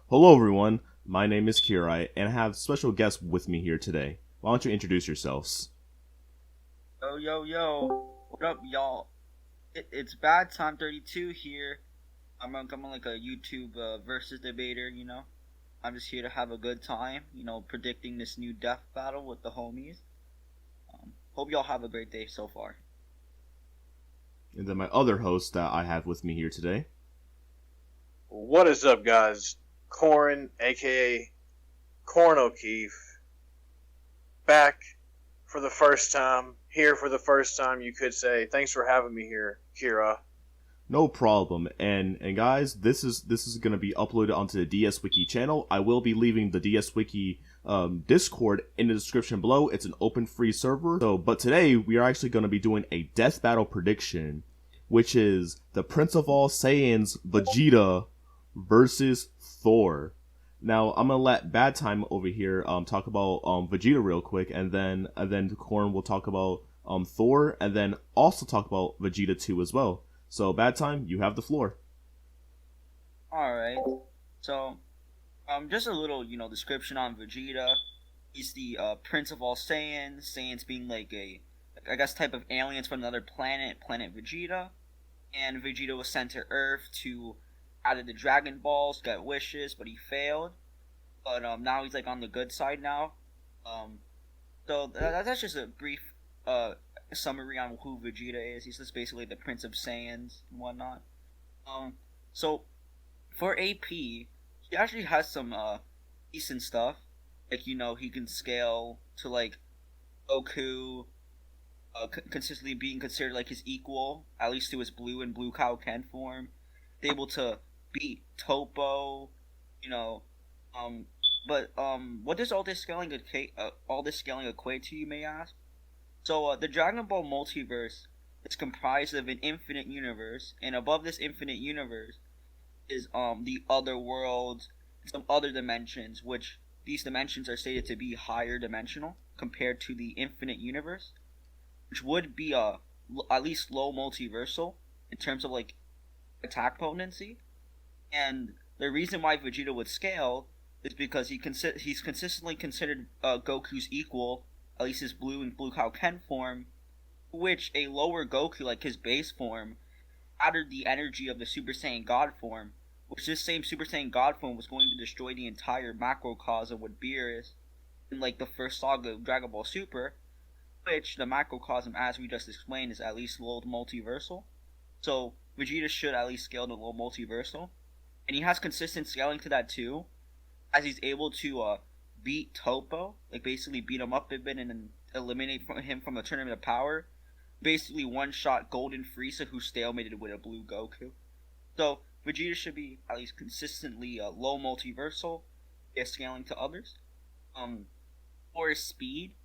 Hello, everyone. My name is Kirai, and I have special guests with me here today. Why don't you introduce yourselves? Yo, yo, yo. What up, y'all? It's Bad Time 32 here. I'm like a YouTube versus debater. I'm just here to have a good time, predicting this new death battle with the homies. Hope y'all have a great day so far. And then my other host that I have with me here today. What is up, guys? Corin, aka Corn O'Keefe, back for the first time. Here for the first time, you could say. Thanks for having me here, Kira. No problem. And guys, this is gonna be uploaded onto the DS Wiki channel. I will be leaving the DS Wiki Discord in the description below. It's an open free server. But today we are actually gonna be doing a death battle prediction, which is the Prince of All Saiyans Vegeta versus Thor. Now I'm gonna let Bad Time over here talk about Vegeta real quick, and then Corn will talk about Thor, and then also talk about Vegeta 2 as well. So, Bad Time, you have the floor. Alright. So, just a little description on Vegeta. He's the Prince of all Saiyans. Saiyans being like I guess, type of aliens from another planet, Planet Vegeta. And Vegeta was sent to Earth to out of the Dragon Balls, get wishes, but he failed. But now he's like on the good side now. Um, that's just a brief summary on who Vegeta is. He's just basically the Prince of Saiyans and whatnot. Um, so for AP, he actually has some decent stuff. Like he can scale to like Goku, consistently being considered like his equal, at least to his blue and blue Kaioken form. Able to beat Topo, you know. Um, but what does all this scaling equate to? You may ask. So the Dragon Ball multiverse is comprised of an infinite universe, and above this infinite universe is the other worlds, some other dimensions, which these dimensions are stated to be higher dimensional compared to the infinite universe, which would be at least low multiversal in terms of like attack potency. And the reason why Vegeta would scale is because he's consistently considered Goku's equal, at least his blue and blue Kaioken form, which a lower Goku, like his base form, added the energy of the Super Saiyan God form, which this same Super Saiyan God form was going to destroy the entire macrocosm with Beerus in like the first saga of Dragon Ball Super, which the macrocosm, as we just explained, is at least low multiversal. So Vegeta should at least scale to low multiversal, and he has consistent scaling to that too, as he's able to beat Topo, like basically beat him up a bit and then eliminate him from the Tournament of Power. Basically one shot Golden Frieza, who stalemated with a blue Goku. So Vegeta should be at least consistently low multiversal, if scaling to others. For his speed,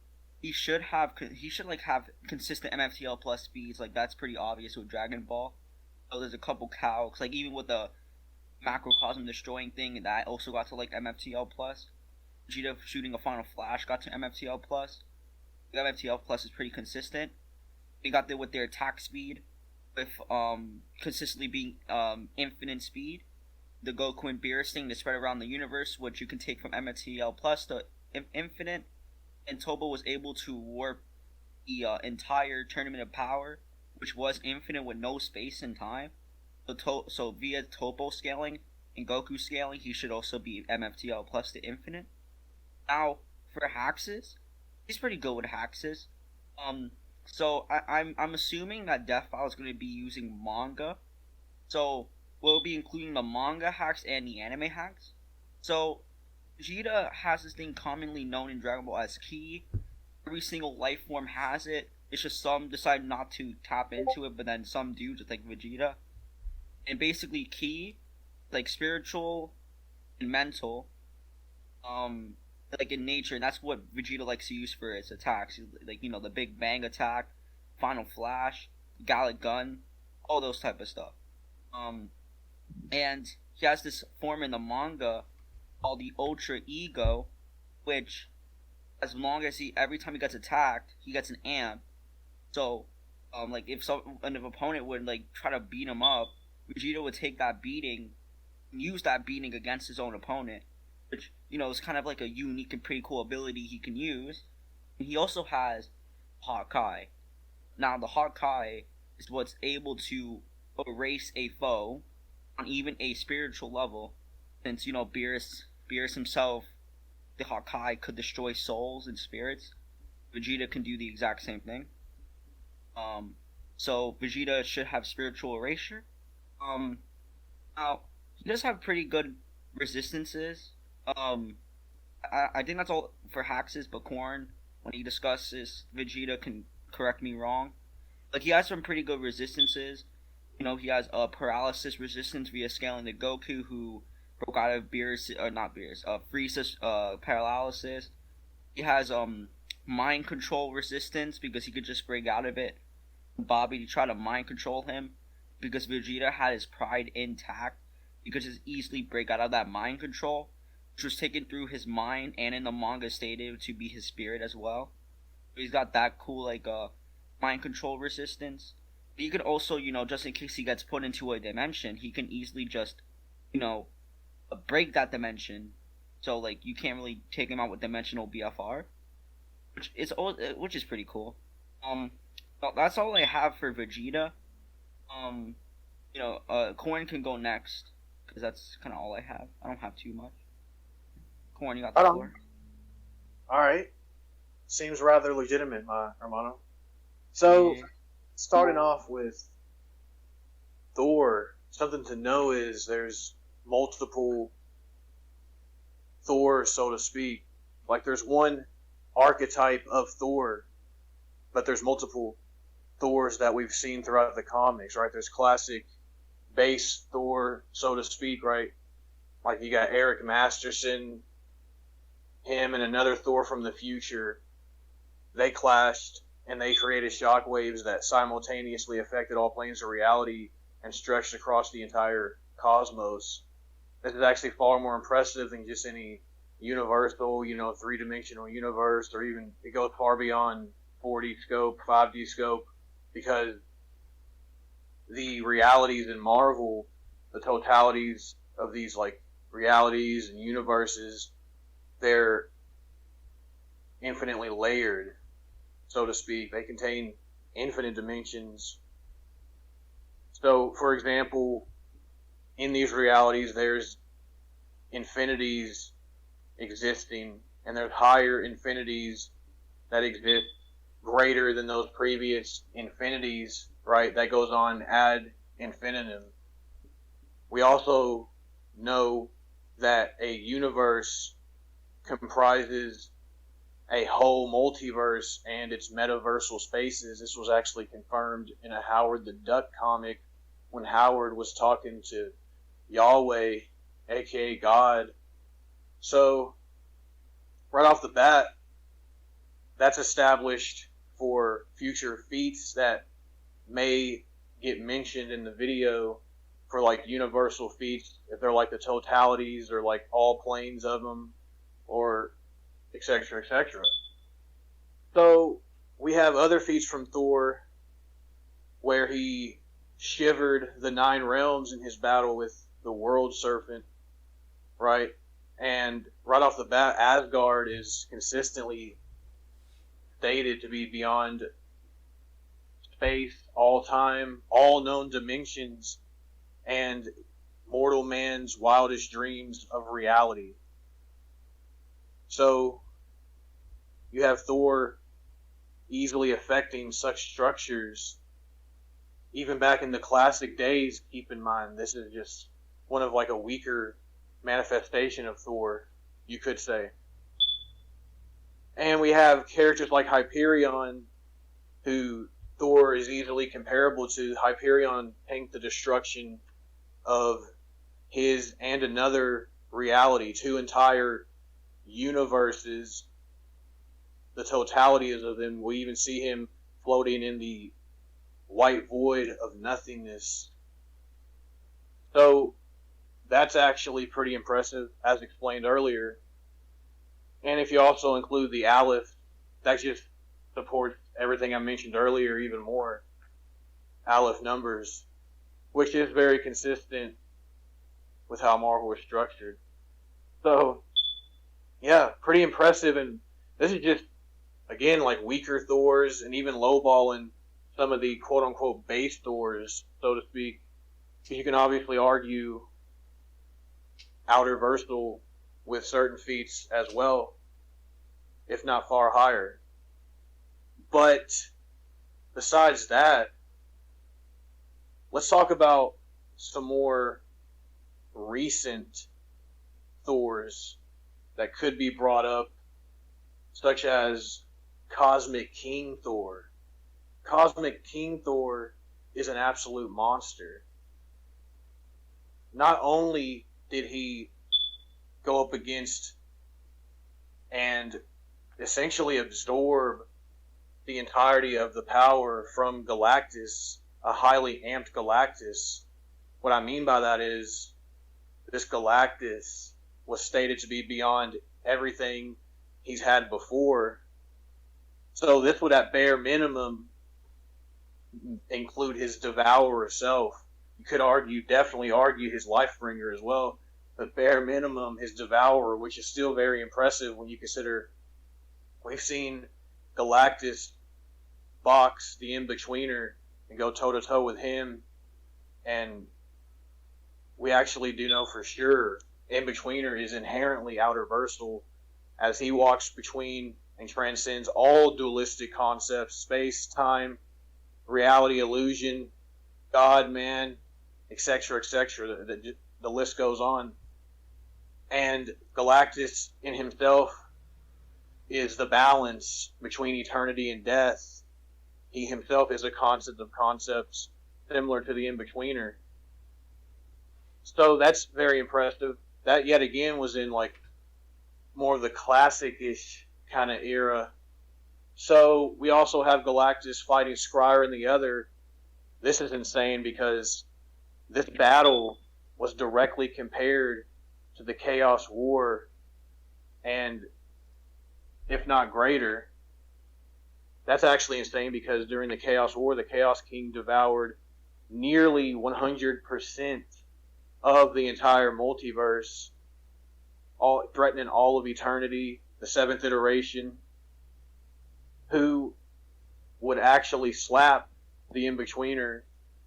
he should have consistent MFTL plus speeds. Like that's pretty obvious with Dragon Ball. So there's a couple calcs, like even with the macrocosm destroying thing, that also got to like MFTL plus. Vegeta shooting a Final Flash got to MFTL plus. The MFTL plus is pretty consistent. They got there with their attack speed, with consistently being infinite speed. The Goku and Beerus thing to spread around the universe, which you can take from MFTL plus to infinite. And Tobo was able to warp the entire Tournament of Power, which was infinite with no space and time. So via Topo scaling and Goku scaling, he should also be MFTL plus to infinite. Now for Haxes, he's pretty good with Haxes. So I'm assuming that Deathbattle is going to be using manga. So we'll be including the manga hacks and the anime hacks. So Vegeta has this thing commonly known in Dragon Ball as Ki. Every single life form has it. It's just some decide not to tap into it, but then some do, just like Vegeta. And basically, Ki, like spiritual and mental, like in nature, and that's what Vegeta likes to use for his attacks. Like the Big Bang attack, Final Flash, Gallic Gun, all those type of stuff. And he has this form in the manga called the Ultra Ego, which, as long as every time he gets attacked, he gets an amp. So, like if an opponent would like try to beat him up, Vegeta would take that beating use that beating against his own opponent, which, is kind of like a unique and pretty cool ability he can use. And he also has Hawkeye. Now, the Hawkeye is what's able to erase a foe on even a spiritual level, since, Beerus himself, the Hawkeye, could destroy souls and spirits. Vegeta can do the exact same thing. So Vegeta should have spiritual erasure. Now, he does have pretty good resistances. I think that's all for Haxes, but Korn, when he discusses Vegeta, can correct me wrong. Like, he has some pretty good resistances. He has a paralysis resistance via scaling to Goku, who broke out of Frieza's paralysis. He has mind control resistance because he could just break out of it. Bobby to try to mind control him, because Vegeta had his pride intact. He could just easily break out of that mind control, which was taken through his mind and in the manga stated to be his spirit as well. He's got that cool mind control resistance. He could also, just in case he gets put into a dimension, he can easily just, break that dimension. So you can't really take him out with dimensional BFR, which is pretty cool. That's all I have for Vegeta. Corn can go next, because that's kind of all I have. I don't have too much. Corn, you got the floor. Alright. Seems rather legitimate, my hermano. So, starting off with Thor, something to know is there's multiple Thor, so to speak. Like, there's one archetype of Thor, but there's multiple Thors that we've seen throughout the comics, right? There's classic base Thor, so to speak, right? Like, you got Eric Masterson, him and another Thor from the future. They clashed, and they created shockwaves that simultaneously affected all planes of reality and stretched across the entire cosmos. This is actually far more impressive than just any universal, three-dimensional universe, or even it goes far beyond 4D scope, 5D scope, because the realities in Marvel, the totalities of these realities and universes, they're infinitely layered, so to speak. They contain infinite dimensions. So, for example, in these realities, there's infinities existing, and there's higher infinities that exist greater than those previous infinities, right? That goes on ad infinitum. We also know that a universe comprises a whole multiverse and its metaversal spaces. This was actually confirmed in a Howard the Duck comic when Howard was talking to Yahweh, aka God. So, right off the bat, that's established for future feats that may get mentioned in the video for universal feats, if they're the totalities or all planes of them, or etc., etc. So, we have other feats from Thor where he shivered the 9 realms in his battle with the World Serpent, right? And right off the bat, Asgard is consistently stated to be beyond space, all time, all known dimensions, and mortal man's wildest dreams of reality. So, you have Thor easily affecting such structures. Even back in the classic days, keep in mind, this is just one of a weaker manifestation of Thor, you could say. And we have characters like Hyperion, who Thor is easily comparable to. Hyperion tanked the destruction of his and another reality, 2 entire universes, the totalities of them. We even see him floating in the white void of nothingness. So, that's actually pretty impressive, as explained earlier. And if you also include the Aleph, that just supports everything I mentioned earlier even more. Aleph numbers, which is very consistent with how Marvel is structured. So, yeah, pretty impressive. And this is just, again, like weaker Thors and even lowballing some of the quote-unquote base Thors, so to speak. Because you can obviously argue outer-versal with certain feats as well, if not far higher. But besides that, let's talk about some more recent Thors that could be brought up, such as Cosmic King Thor. Cosmic King Thor is an absolute monster. Not only did he go up against and essentially absorb the entirety of the power from Galactus, a highly amped Galactus. What I mean by that is this Galactus was stated to be beyond everything he's had before. So this would at bare minimum include his Devourer self. You could definitely argue his Lifebringer as well. But bare minimum, his Devourer, which is still very impressive when you consider we've seen Galactus box the In-Betweener and go toe-to-toe with him, and we actually do know for sure In-Betweener is inherently outer-versal, as he walks between and transcends all dualistic concepts, space, time, reality, illusion, God, man, etc., etc. The list goes on. And Galactus in himself is the balance between eternity and death. He himself is a concept of concepts similar to the In-Betweener. So that's very impressive. That yet again was in like more of the classic-ish kind of era. So we also have Galactus fighting Scryer in the other. This is insane because this battle was directly compared to the Chaos War, and if not greater. That's actually insane because during the Chaos War, the Chaos King devoured nearly 100% of the entire multiverse, threatening all of eternity, the seventh iteration, who would actually slap the In-Betweener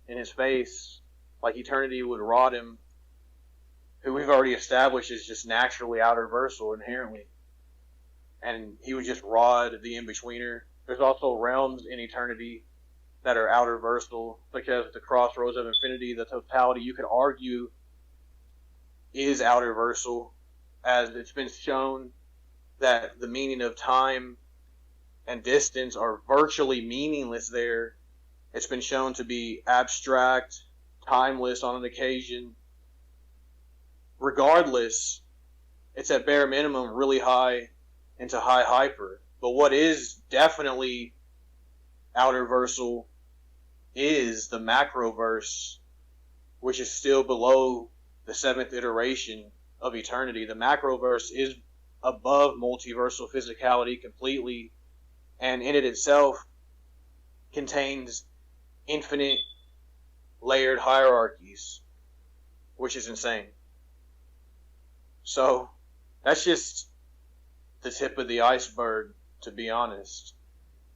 in his face, like eternity would rot him, who we've already established is just naturally outer-versal inherently. And he would just rod the In-Betweener. There's also realms in eternity that are outer-versal, such as the Crossroads of Infinity, the totality, you could argue, is outer-versal, as it's been shown that the meaning of time and distance are virtually meaningless there. It's been shown to be abstract, timeless on an occasion. Regardless, it's at bare minimum really high into high hyper. But what is definitely outer-versal is the macroverse, which is still below the seventh iteration of eternity. The macroverse is above multiversal physicality completely, and in it itself contains infinite layered hierarchies, which is insane. So that's just the tip of the iceberg, to be honest.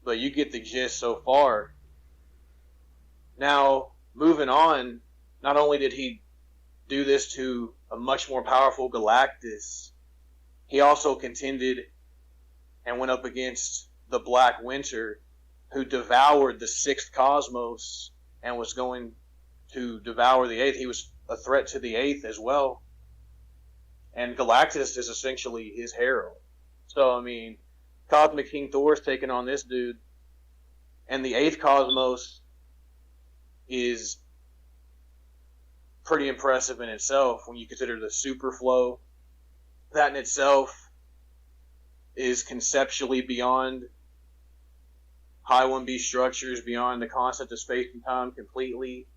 But you get the gist so far. Now, moving on, not only did he do this to a much more powerful Galactus, he also contended and went up against the Black Winter, who devoured the sixth cosmos and was going to devour the eighth. He was a threat to the eighth as well. And Galactus is essentially his herald. So, I mean, Cosmic King Thor's taking on this dude. And the eighth cosmos is pretty impressive in itself when you consider the superflow. That in itself is conceptually beyond high 1B structures, beyond the concept of space and time completely.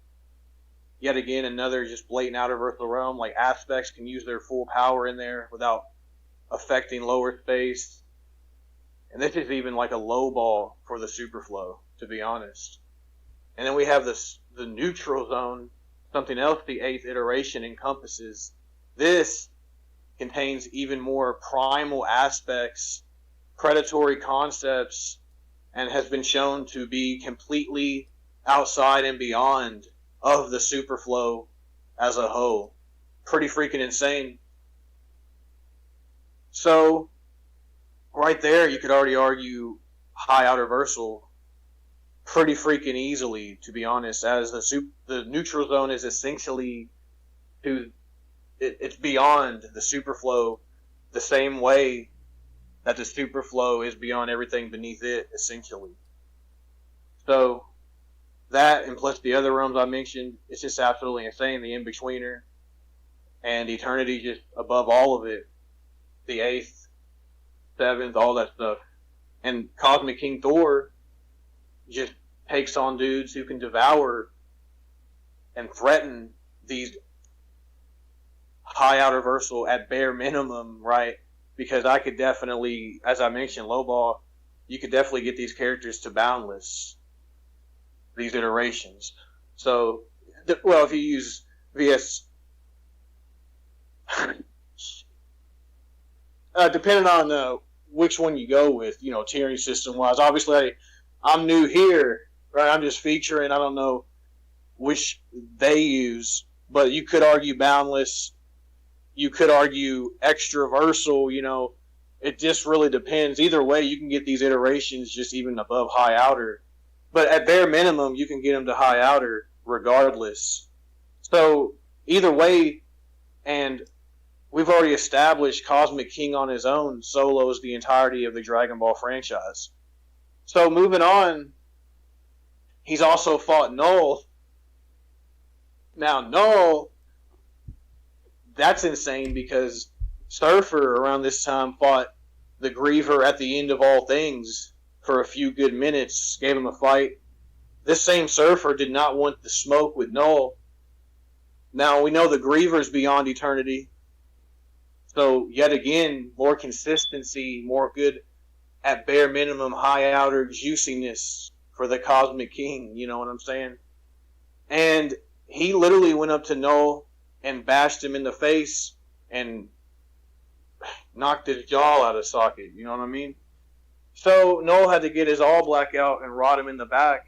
Yet again, another just blatant outer-versal realm. Like, aspects can use their full power in there without affecting lower space. And this is even like a low ball for the superflow, to be honest. And then we have the neutral zone, something else the eighth iteration encompasses, This contains even more primal aspects, predatory concepts, and has been shown to be completely outside and beyond of the superflow as a whole. Pretty freaking insane. So, right there, you could already argue high outer versal pretty freaking easily, to be honest, as the neutral zone is essentially it's beyond the superflow the same way that the superflow is beyond everything beneath it, essentially. So, that, and plus the other realms I mentioned, it's just absolutely insane. The in-betweener and eternity just above all of it. The 8th, 7th, all that stuff. And Cosmic King Thor just takes on dudes who can devour and threaten these high outer versal at bare minimum, right? Because I could definitely, as I mentioned, Lowball, you could definitely get these characters to boundless, these iterations. So, well, if you use VS, depending on which one you go with, tiering system wise. Obviously, I'm new here, right? I'm just featuring. I don't know which they use, but you could argue boundless. You could argue extraversal. It just really depends. Either way, you can get these iterations just even above high outer. But at bare minimum, you can get them to high outer regardless. So either way, and we've already established Cosmic King on his own solos the entirety of the Dragon Ball franchise. So moving on, he's also fought Null. Now Null, that's insane because Surfer around this time fought the Griever at the end of all things for a few good minutes, gave him a fight. This same Surfer did not want the smoke with Null. Now we know the Griever's beyond eternity. So yet again, more consistency, more good at bare minimum, high outer juiciness for the Cosmic King, you know what I'm saying? And he literally went up to Null and bashed him in the face and knocked his jaw out of socket, you know what I mean? So Null had to get his all black out and rod him in the back.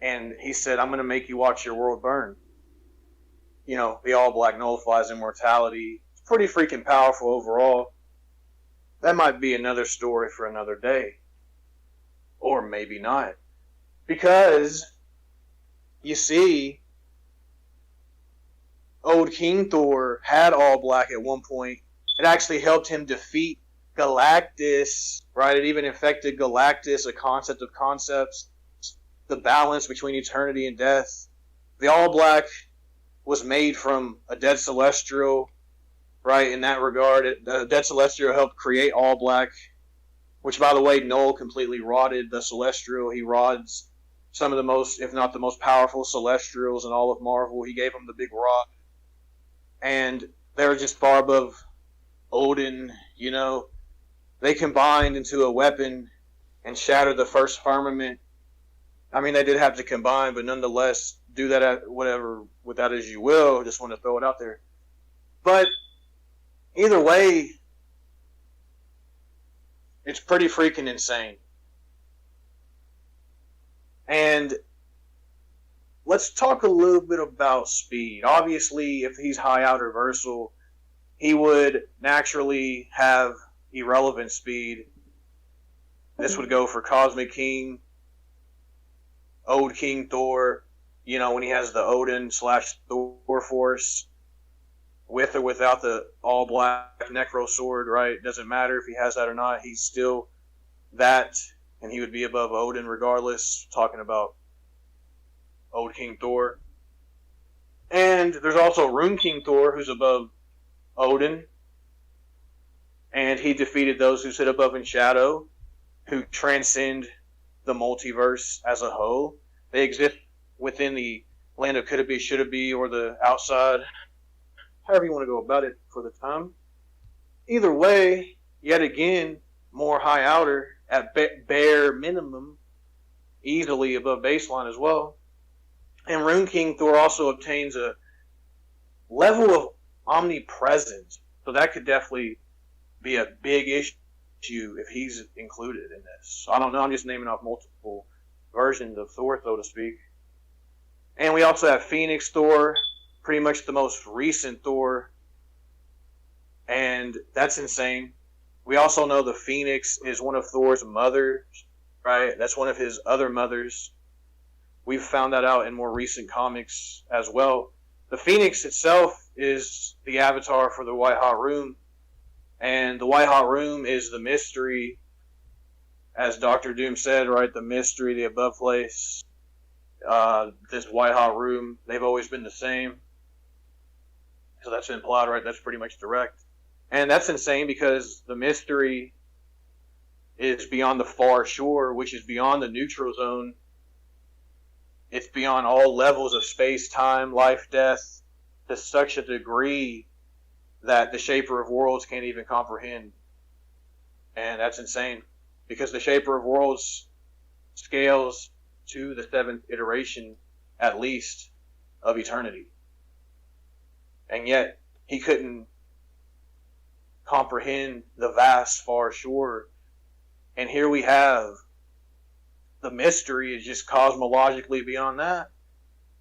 And he said, I'm going to make you watch your world burn. The all black nullifies immortality. It's pretty freaking powerful overall. That might be another story for another day. Or maybe not. Because, you see, old King Thor had all black at one point. It actually helped him defeat Galactus, right? It even infected Galactus, a concept of concepts. The balance between eternity and death. The all black was made from a dead celestial, right? In that regard, the dead celestial helped create all black, which, by the way, Null completely rotted the celestial. He rods some of the most, if not the most powerful celestials in all of Marvel. He gave them the big rod. And they were just far above Odin, They combined into a weapon and shattered the first firmament. I mean, they did have to combine, but nonetheless, do that with that as you will. Just want to throw it out there. But either way, it's pretty freaking insane. And let's talk a little bit about speed. Obviously, if he's high out reversal, he would naturally have irrelevant speed. This would go for Cosmic King, Old King Thor, when he has the Odin/Thor force, with or without the all black Necro sword, right? Doesn't matter if he has that or not. He's still that, and he would be above Odin regardless. Talking about Old King Thor. And there's also Rune King Thor, who's above Odin. And he defeated those who sit above in shadow, who transcend the multiverse as a whole. They exist within the land of could it be, should it be, or the outside, however you want to go about it for the time. Either way, yet again, more high outer at bare minimum, easily above baseline as well. And Rune King Thor also obtains a level of omnipresent. So that could definitely be a big issue if he's included in this. I don't know. I'm just naming off multiple versions of Thor, so to speak. And we also have Phoenix Thor, pretty much the most recent Thor. And that's insane. We also know the Phoenix is one of Thor's mothers, right? That's one of his other mothers. We've found that out in more recent comics as well. The Phoenix itself is the avatar for the White Hot Room. And the White Hot Room is the mystery, as Dr. Doom said, right? The mystery, the above place. This White Hot Room, they've always been the same. So that's implied, right? That's pretty much direct. And that's insane because the mystery is beyond the far shore, which is beyond the neutral zone. It's beyond all levels of space, time, life, death, to such a degree that the Shaper of Worlds can't even comprehend. And that's insane, because the Shaper of Worlds scales to the 7th iteration, at least, of eternity. And yet, he couldn't comprehend the vast far shore. And here we have the mystery is just cosmologically beyond that.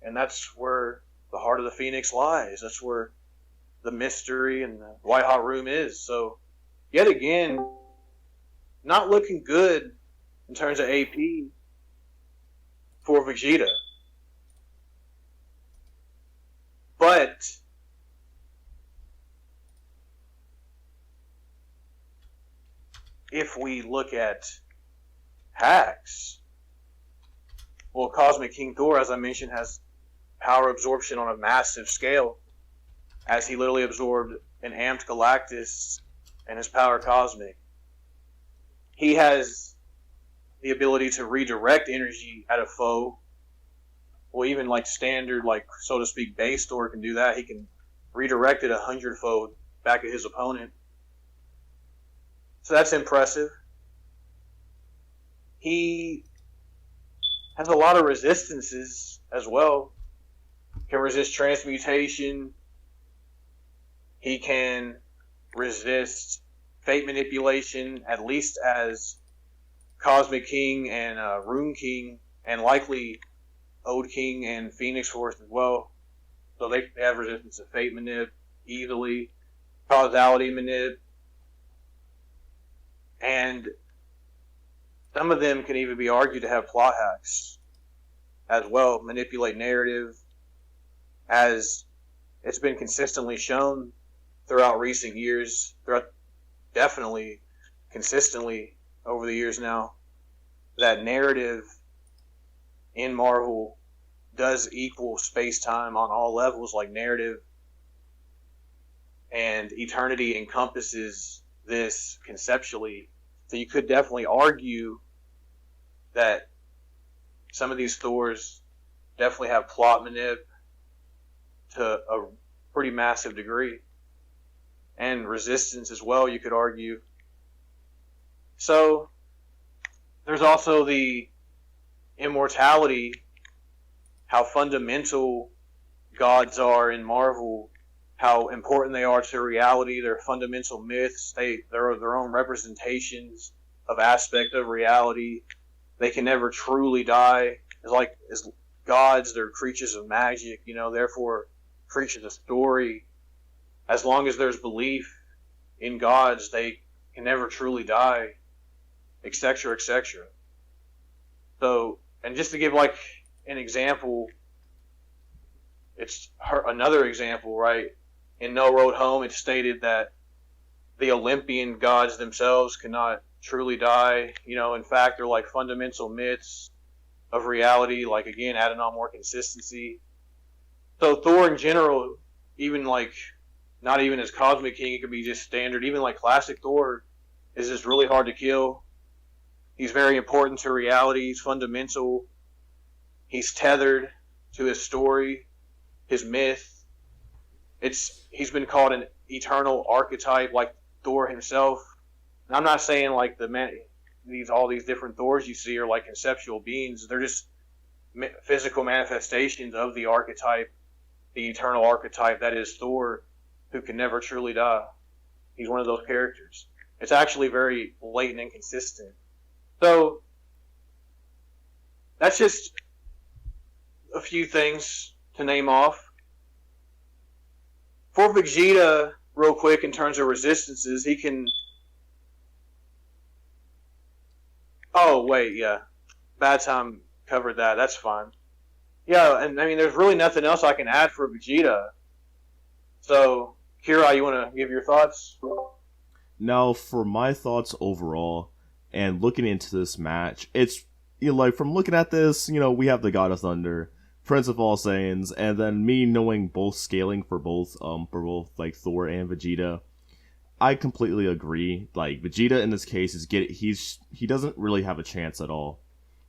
And that's where the heart of the Phoenix lies. That's where the mystery and the White Hot Room is. So, yet again, not looking good in terms of AP for Vegeta. But if we look at hacks, well, Cosmic King Thor, as I mentioned, has power absorption on a massive scale, as he literally absorbed an amped Galactus and his power cosmic. He has the ability to redirect energy at a foe. Well, even like standard, like so to speak, base Thor can do that. He can redirect it 100-fold back at his opponent. So that's impressive. He has a lot of resistances as well. Can resist transmutation. He can resist fate manipulation, at least as Cosmic King and Rune King, and likely Ode King and Phoenix Force as well. So they have resistance to fate manip easily, causality manip, and some of them can even be argued to have plot hacks as well, manipulate narrative, as it's been consistently shown throughout recent years, definitely consistently over the years now, that narrative in Marvel does equal space-time on all levels, like narrative, and eternity encompasses this conceptually. So you could definitely argue that some of these Thors definitely have plot manip to a pretty massive degree, and resistance as well, you could argue. So there's also the immortality, how fundamental gods are in Marvel, how important they are to reality. They're fundamental myths. They're their own representations of aspect of reality. They can never truly die. As gods, they're creatures of magic, therefore creatures of story. As long as there's belief in gods, they can never truly die, etc., etc. So, and just to give an example, it's another example, right? In No Road Home, it's stated that the Olympian gods themselves cannot truly die. In fact, they're like fundamental myths of reality, again, adding on more consistency. So Thor in general, even not even as Cosmic King, it could be just standard. Even classic Thor is just really hard to kill. He's very important to reality. He's fundamental. He's tethered to his story, his myth. He's been called an eternal archetype, like Thor himself. And I'm not saying all these different Thors you see are conceptual beings. They're just physical manifestations of the archetype, the eternal archetype that is Thor. who can never truly die. He's one of those characters. It's actually very blatant and consistent. So, that's just a few things to name off. For Vegeta, real quick, in terms of resistances, he can... Oh, wait, yeah. Bad time covered that. That's fine. Yeah, and I mean, there's really nothing else I can add for Vegeta. So, Kira, you want to give your thoughts? Now, for my thoughts overall, and looking into this match, it's, you know, like, from looking at this, you know, we have the God of Thunder, Prince of All Saiyans, and then me knowing both scaling for both, like, Thor and Vegeta, I completely agree. Like, Vegeta in this case he doesn't really have a chance at all.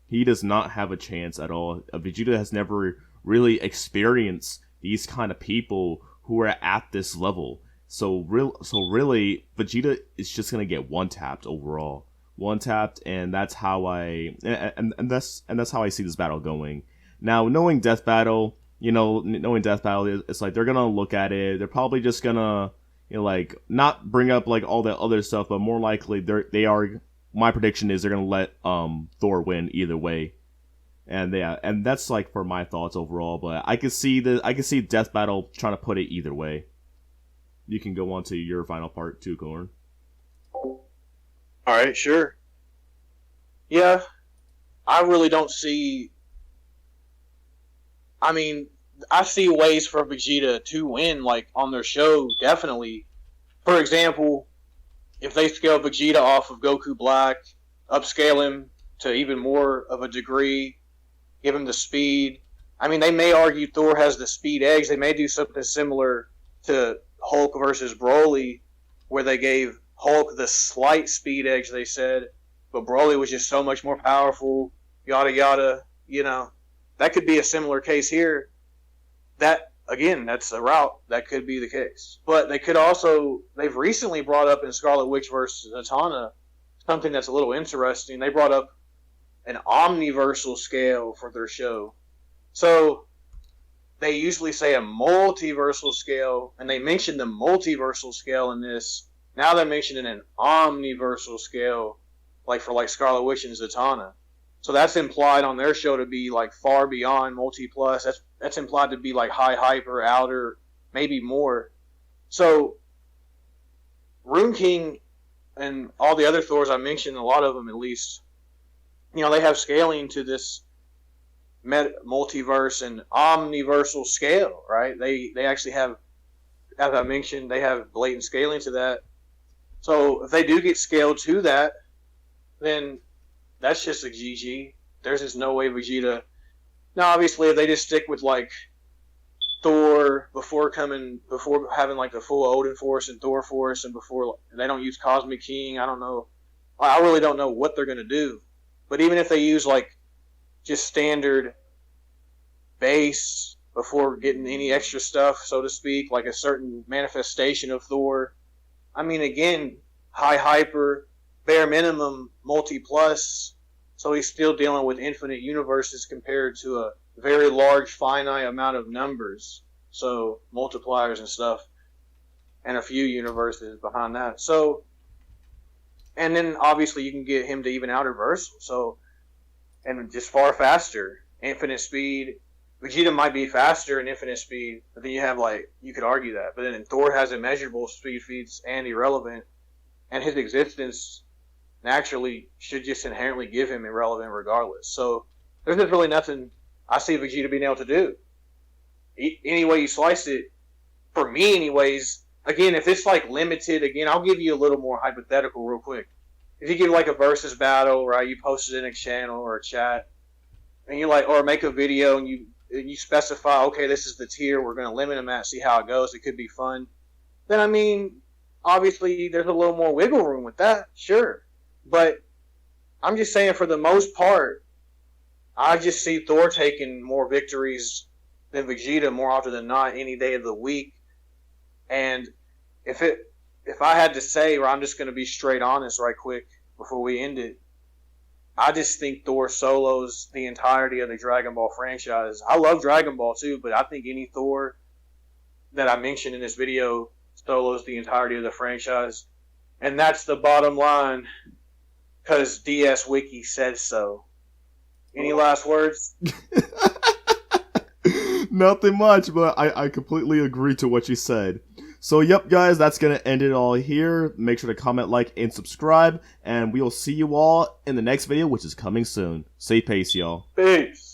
He does not have a chance at all. Vegeta has never really experienced these kind of people who are at this level. So really, Vegeta is just gonna get one tapped overall, and that's how that's how I see this battle going. Now, knowing Death Battle, it's like they're gonna look at it. They're probably just gonna, like, not bring up like all that other stuff, but more likely they are. My prediction is they're gonna let Thor win either way, and that's like for my thoughts overall. But I could see Death Battle trying to put it either way. You can go on to your final part too, Corn. Alright, sure. Yeah, I really don't see... I mean, I see ways for Vegeta to win, like, on their show, definitely. For example, if they scale Vegeta off of Goku Black, upscale him to even more of a degree, give him the speed. I mean, they may argue Thor has the speed edge. They may do something similar to Hulk versus Broly, where they gave Hulk the slight speed edge, they said, but Broly was just so much more powerful, yada yada, That could be a similar case here. That, again, that's a route. That could be the case. But they could also, they've recently brought up in Scarlet Witch versus Zatanna something that's a little interesting. They brought up an omniversal scale for their show. So, they usually say a multiversal scale, and they mentioned the multiversal scale in this. Now they're mentioning an omniversal scale, like for like Scarlet Witch and Zatanna. So that's implied on their show to be like far beyond multi-plus. That's implied to be like high hyper, outer, maybe more. So Rune King and all the other Thors I mentioned, a lot of them at least, they have scaling to this multiverse and omniversal scale, right? They actually have, as I mentioned, they have blatant scaling to that. So if they do get scaled to that, then that's just a GG. There's just no way Vegeta... Now, obviously, if they just stick with, like, Thor before having, like, the full Odin Force and Thor Force, and before they don't use Cosmic King, I don't know. I really don't know what they're going to do. But even if they use, like, just standard base before getting any extra stuff, so to speak, like a certain manifestation of Thor, I mean, again, high hyper, bare minimum multi-plus, so he's still dealing with infinite universes compared to a very large finite amount of numbers, so multipliers and stuff, and a few universes behind that. So, and then obviously you can get him to even out reversal, so, and just far faster, infinite speed. Vegeta might be faster in infinite speed, but then you have, like, you could argue that, but then Thor has immeasurable speed feats and irrelevant, and his existence naturally should just inherently give him irrelevant regardless. So there's just really nothing I see Vegeta being able to do. Any way you slice it, for me anyways, again, if it's like limited, again, I'll give you a little more hypothetical real quick. If you give like a versus battle, right, you post it in a channel or a chat, and you like, or make a video and you specify, okay, this is the tier, we're going to limit them at, see how it goes, it could be fun. Then, I mean, obviously there's a little more wiggle room with that, sure. But I'm just saying, for the most part, I just see Thor taking more victories than Vegeta more often than not any day of the week. And if I had to say, or I'm just going to be straight honest right quick before we end it, I just think Thor solos the entirety of the Dragon Ball franchise. I love Dragon Ball too, but I think any Thor that I mentioned in this video solos the entirety of the franchise. And that's the bottom line, because DS Wiki says so. Any last words? Nothing much, but I completely agree to what you said. So, yep, guys, that's going to end it all here. Make sure to comment, like, and subscribe, and we will see you all in the next video, which is coming soon. Stay pace, y'all. Peace.